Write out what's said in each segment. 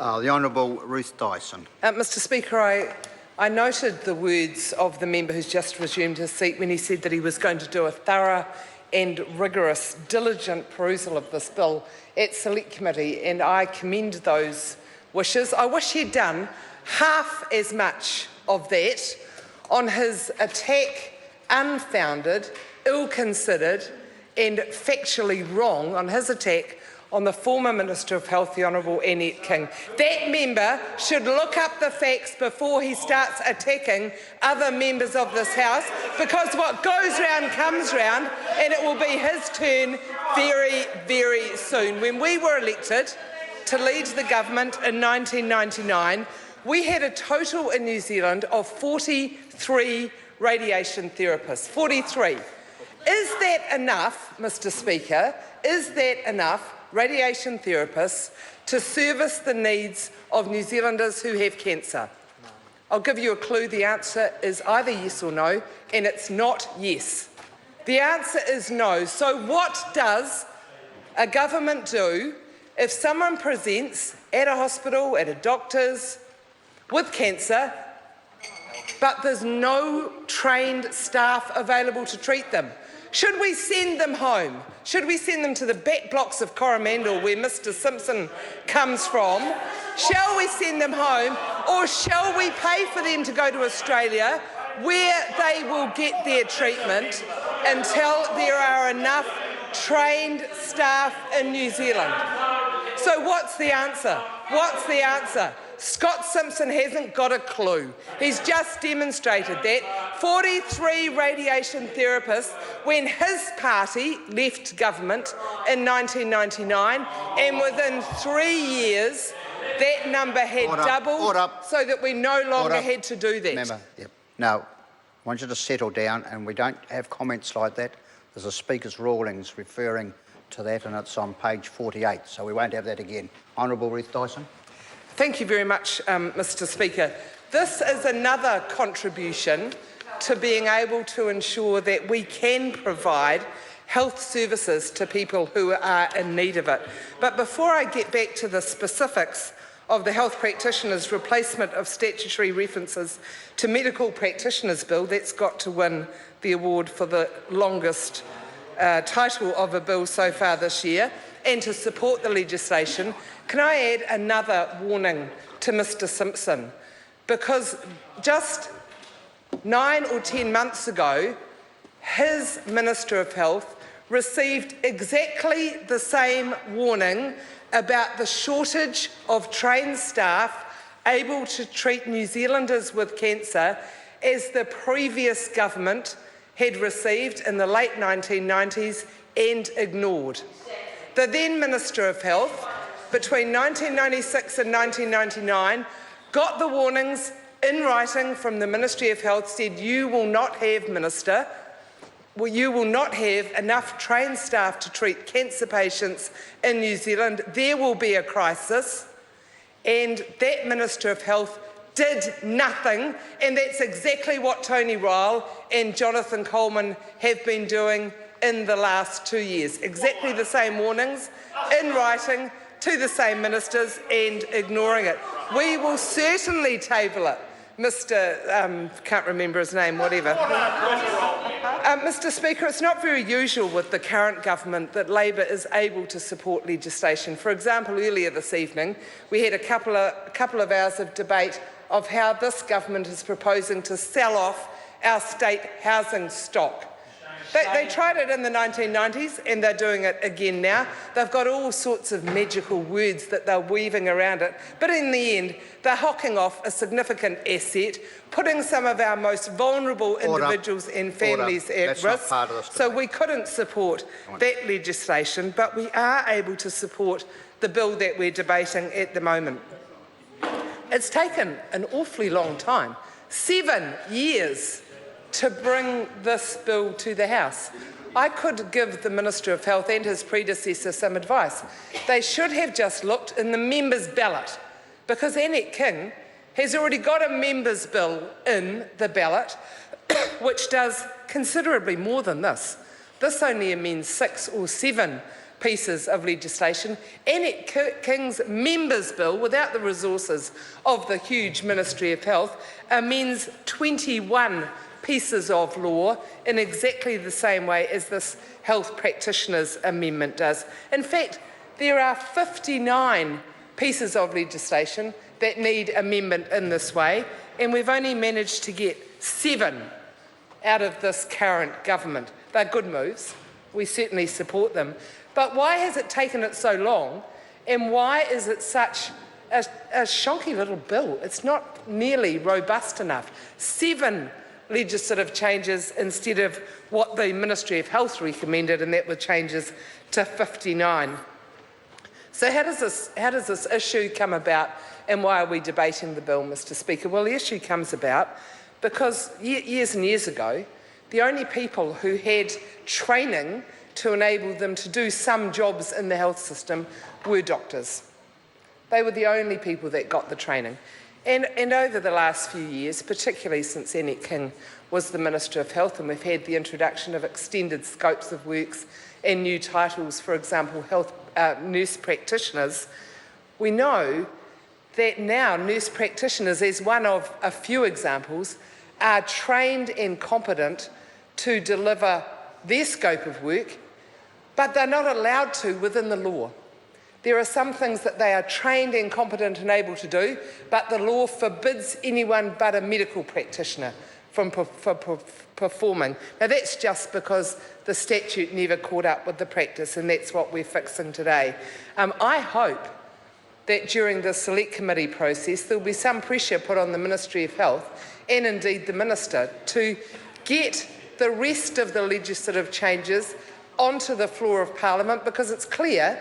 The Honourable Ruth Dyson. Mr Speaker, I noted the words of the member who's just resumed his seat when he said that he was going to do a thorough and rigorous, diligent perusal of this bill at Select Committee, and I commend those wishes. I wish he'd done half as much of that on his attack, unfounded, ill-considered and factually wrong, on his attack on the former Minister of Health, the Honourable Annette King. That member should look up the facts before he starts attacking other members of this House, because what goes round comes round, and it will be his turn very, very soon. When we were elected to lead the government in 1999, we had a total in New Zealand of 43 radiation therapists. 43. Is that enough, Mr Speaker? Is that enough radiation therapists to service the needs of New Zealanders who have cancer? I'll give you a clue. The answer is either yes or no, and it's not yes. The answer is no. So what does a government do if someone presents at a hospital, at a doctor's, with cancer, but there's no trained staff available to treat them? Should we send them home? Should we send them to the back blocks of Coromandel, where Mr Simpson comes from? Shall we send them home, or shall we pay for them to go to Australia, where they will get their treatment until there are enough trained staff in New Zealand? So what's the answer? What's the answer? Scott Simpson hasn't got a clue. He's just demonstrated that. 43 radiation therapists when his party left government in 1999, and within 3 years that number had doubled, so that we no longer had to do that. Member, yep. Now, I want you to settle down, and we don't have comments like that. There's a Speaker's rulings referring to that, and it's on page 48, so we won't have that again. Honourable Ruth Dyson. Thank you very much, Mr Speaker. This is another contribution to being able to ensure that we can provide health services to people who are in need of it. But before I get back to the specifics of the Health Practitioners' Replacement of Statutory References to Medical Practitioners Bill, that's got to win the award for the longest title of a bill so far this year, and to support the legislation, can I add another warning to Mr Simpson? Because just 9 or 10 months ago, his Minister of Health received exactly the same warning about the shortage of trained staff able to treat New Zealanders with cancer as the previous government had received in the late 1990s and ignored. The then Minister of Health, between 1996 and 1999, got the warnings in writing from the Ministry of Health, said, you will not have, Minister, you will not have enough trained staff to treat cancer patients in New Zealand. There will be a crisis. And that Minister of Health did nothing, and that's exactly what Tony Ryle and Jonathan Coleman have been doing in the last 2 years. Exactly the same warnings in writing to the same ministers and ignoring it. We will certainly table it. Mr. Can't remember his name, whatever. Mr Speaker, it's not very usual with the current government that Labor is able to support legislation. For example, earlier this evening, we had a couple of hours of debate of how this government is proposing to sell off our state housing stock. They tried it in the 1990s, and they're doing it again now. They've got all sorts of magical words that they're weaving around it. But in the end, they're hocking off a significant asset, putting some of our most vulnerable individuals and families at risk. So we couldn't support that legislation, but we are able to support the bill that we're debating at the moment. It's taken an awfully long time, 7 years, to bring this bill to the House. I could give the Minister of Health and his predecessor some advice. They should have just looked in the members' ballot, because Annette King has already got a members' bill in the ballot which does considerably more than this. This only amends 6 or 7 pieces of legislation. Annette King's Members' Bill, without the resources of the huge Ministry of Health, amends 21 pieces of law in exactly the same way as this Health Practitioners Amendment does. In fact, there are 59 pieces of legislation that need amendment in this way, and we've only managed to get 7 out of this current government. They're good moves. We certainly support them. But why has it taken it so long, and why is it such a shonky little bill? It's not nearly robust enough. 7 legislative changes instead of what the Ministry of Health recommended, and that were changes to 59. So how does this issue come about, and why are we debating the bill, Mr. Speaker? Well, the issue comes about because years and years ago, the only people who had training to enable them to do some jobs in the health system were doctors. They were the only people that got the training. And over the last few years, particularly since Annette King was the Minister of Health, and we've had the introduction of extended scopes of works and new titles, for example, nurse practitioners, we know that now nurse practitioners, as one of a few examples, are trained and competent to deliver their scope of work, but they're not allowed to within the law. There are some things that they are trained and competent and able to do, but the law forbids anyone but a medical practitioner from performing. Now, that's just because the statute never caught up with the practice, and that's what we're fixing today. I hope that during the Select Committee process, there will be some pressure put on the Ministry of Health, and indeed the Minister, to get the rest of the legislative changes onto the floor of Parliament, because it's clear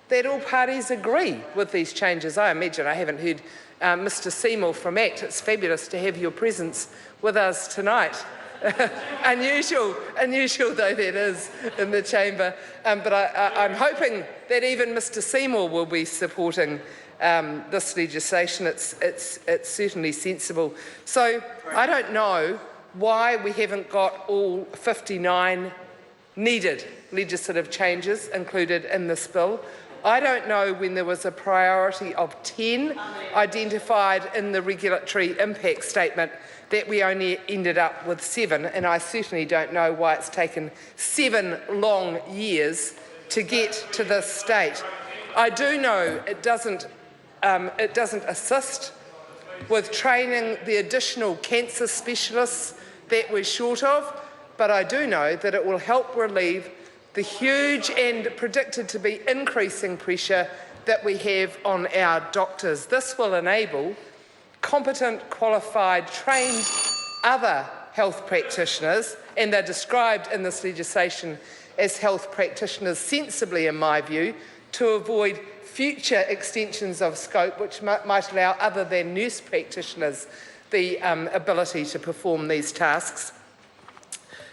that all parties agree with these changes. I imagine I haven't heard Mr. Seymour from ACT. It's fabulous to have your presence with us tonight. unusual though that is in the chamber. But I'm hoping that even Mr. Seymour will be supporting this legislation. It's certainly sensible. So I don't know why we haven't got all 59 needed legislative changes included in this bill. I don't know when there was a priority of 10 identified in the regulatory impact statement that we only ended up with 7, and I certainly don't know why it's taken 7 long years to get to this state. I do know it doesn't assist with training the additional cancer specialists that we're short of, but I do know that it will help relieve the huge and predicted to be increasing pressure that we have on our doctors. This will enable competent, qualified, trained other health practitioners, and they're described in this legislation as health practitioners sensibly, in my view, to avoid future extensions of scope which might allow other than nurse practitioners the ability to perform these tasks.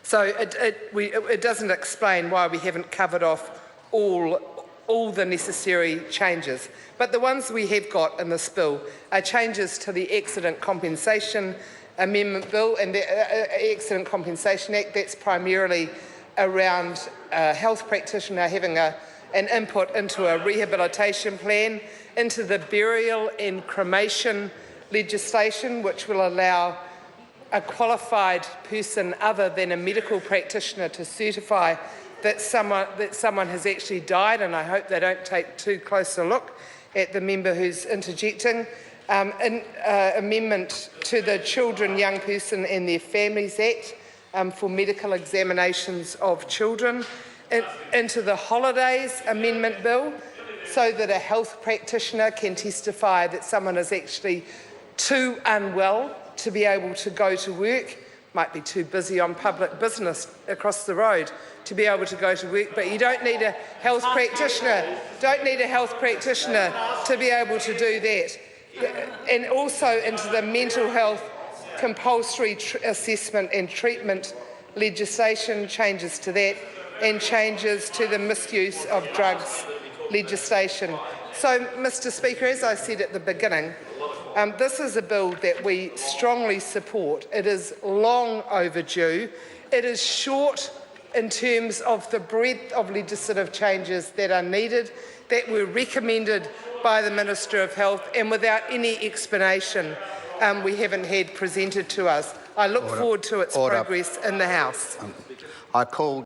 So it doesn't explain why we haven't covered off all the necessary changes. But the ones we have got in this bill are changes to the Accident Compensation Amendment Bill and the Accident Compensation Act. That's primarily around a health practitioner having an input into a rehabilitation plan, into the burial and cremation legislation, which will allow a qualified person other than a medical practitioner to certify that someone has actually died, and I hope they don't take too close a look at the member who's interjecting. Amendment to the Children, Young Person and Their Families Act for medical examinations of children, into the Holidays Amendment Bill, so that a health practitioner can testify that someone is actually too unwell to be able to go to work, might be too busy on public business across the road to be able to go to work, but you don't need a health practitioner, to be able to do that. And also into the mental health compulsory assessment and treatment legislation, changes to that, and changes to the misuse of drugs legislation. So, Mr. Speaker, as I said at the beginning, this is a bill that we strongly support. It is long overdue. It is short in terms of the breadth of legislative changes that are needed, that were recommended by the Minister of Health, and without any explanation we haven't had presented to us. I look forward to its progress in the House. I called